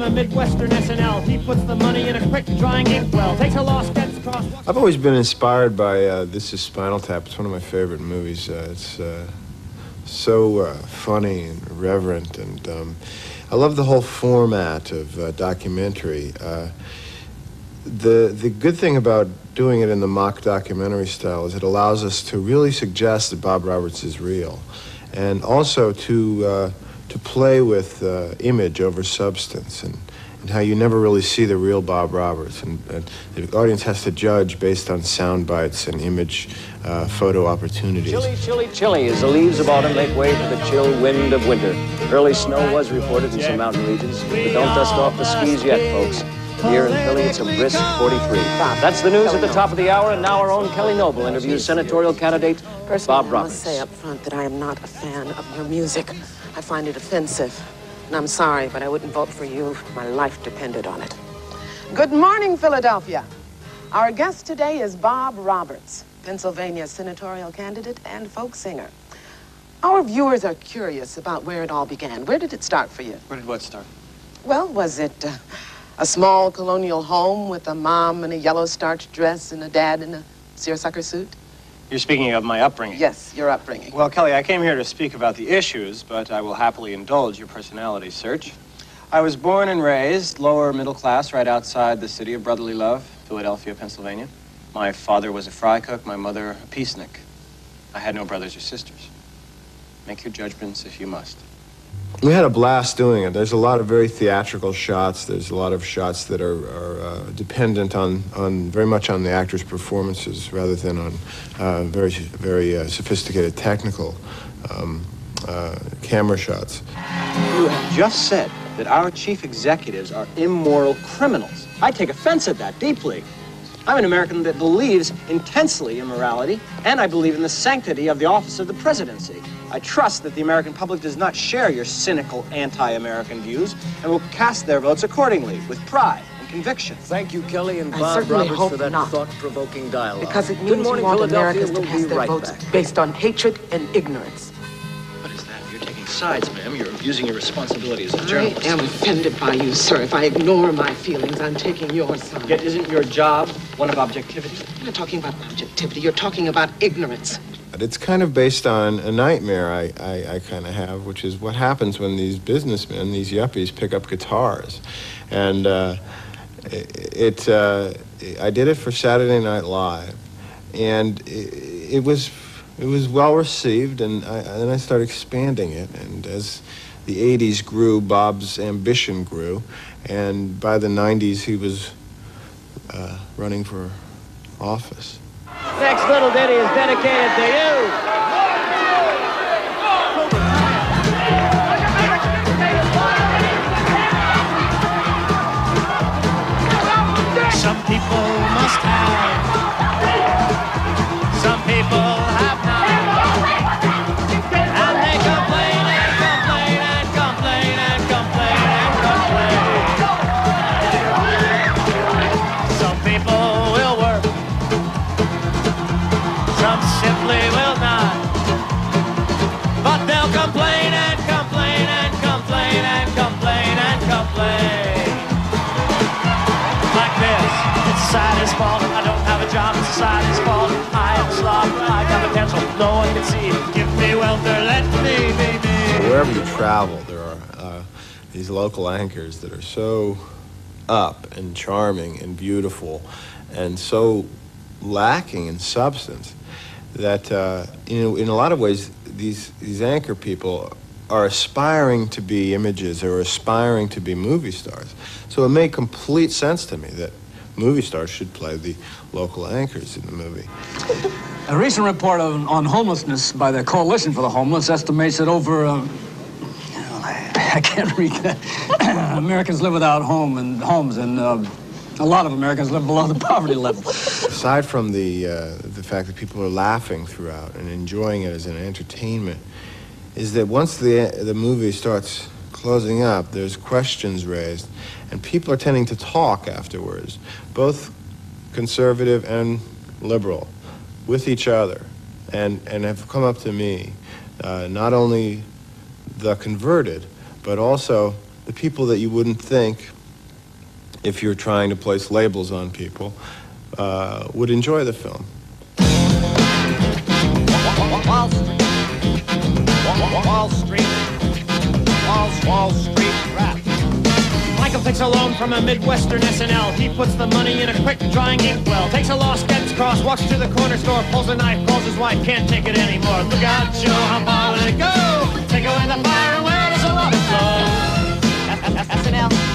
a Midwestern SNL. He puts the money in a quick-drying inkwell. Takes a loss, gets crossed. I've always been inspired by This Is Spinal Tap. It's one of my favorite movies. It's so funny and irreverent, and I love the whole format of documentary. The good thing about doing it in the mock documentary style is it allows us to really suggest that Bob Roberts is real, and also to play with image over substance, and how you never really see the real Bob Roberts, and the audience has to judge based on sound bites and image photo opportunities. Chilly, chilly, chilly as the leaves of autumn make way for the chill wind of winter. Early snow was reported in some mountain regions, but don't dust off the skis yet, folks. Here in Philly, it's a brisk 43. That's the news at the top of the hour, and now our own Kelly Noble interviews senatorial candidate Bob Roberts. I must say up front that I am not a fan of your music. I find it offensive. And I'm sorry, but I wouldn't vote for you if my life depended on it. Good morning, Philadelphia. Our guest today is Bob Roberts, Pennsylvania senatorial candidate and folk singer. Our viewers are curious about where it all began. Where did it start for you? Where did what start? Well, was it a small colonial home with a mom in a yellow starched dress and a dad in a seersucker suit? You're speaking of my upbringing. Yes, your upbringing. Well, Kelly, I came here to speak about the issues, but I will happily indulge your personality search. I was born and raised lower middle class right outside the city of brotherly love, Philadelphia, Pennsylvania. My father was a fry cook, my mother a peacenik. I had no brothers or sisters. Make your judgments if you must. We had a blast doing it. There's a lot of very theatrical shots. There's a lot of shots that are dependent on very much on the actors' performances rather than on very sophisticated technical camera shots. You have just said that our chief executives are immoral criminals. I take offense at that deeply. I'm an American that believes intensely in morality, and I believe in the sanctity of the office of the presidency. I trust that the American public does not share your cynical anti-American views and will cast their votes accordingly with pride and conviction. Thank you, Kelly and I Bob certainly Roberts, hope for that not. thought-provoking dialogue. Because it Good means you morning, want Philadelphia. Americans to We'll cast be their right votes back. based on hatred and ignorance. What is that? You're taking sides, ma'am. You're abusing your responsibility as a I journalist. am offended by you, sir. If I ignore my feelings, I'm taking your side. Yet isn't your job one of objectivity? You're not talking about objectivity. You're talking about ignorance. It's kind of based on a nightmare I kind of have, which is what happens when these businessmen, these yuppies, pick up guitars. And I did it for Saturday Night Live, and it was well received, and then I started expanding it. And as the 80s grew, Bob's ambition grew, and by the 90s he was running for office. Next little ditty is dedicated to you. Some people must have, some people have not, and they complain and complain and complain and complain and complain. Some people will work, some simply will not, but they'll complain and complain and complain and complain and complain. Like this, it's society's fault, I don't have a job, it's society's fault, I am a slob, I got potential, no one can see, give me welfare, let me be me. Wherever you travel, there are these local anchors that are so up and charming and beautiful and so lacking in substance that in a lot of ways these anchor people are aspiring to be images or aspiring to be movie stars. So it made complete sense to me that movie stars should play the local anchors in the movie. A recent report on homelessness by the Coalition for the Homeless estimates that over, I can't read that, Americans live without homes, and a lot of Americans live below the poverty level. Aside from the fact that people are laughing throughout and enjoying it as an entertainment, is that once the movie starts closing up, there's questions raised, and people are tending to talk afterwards, both conservative and liberal, with each other, and have come up to me, not only the converted, but also the people that you wouldn't think, if you're trying to place labels on people, would enjoy the film. Wall Street. Wall Street. Wall Street rap. Michael takes a loan from a Midwestern SNL. He puts the money in a quick drying inkwell. Takes a lost gets cross, walks to the corner store, pulls a knife, calls his wife, can't take it anymore. Look out, Joe, how far will it go? Take away the fire and where does the water flow? SNL.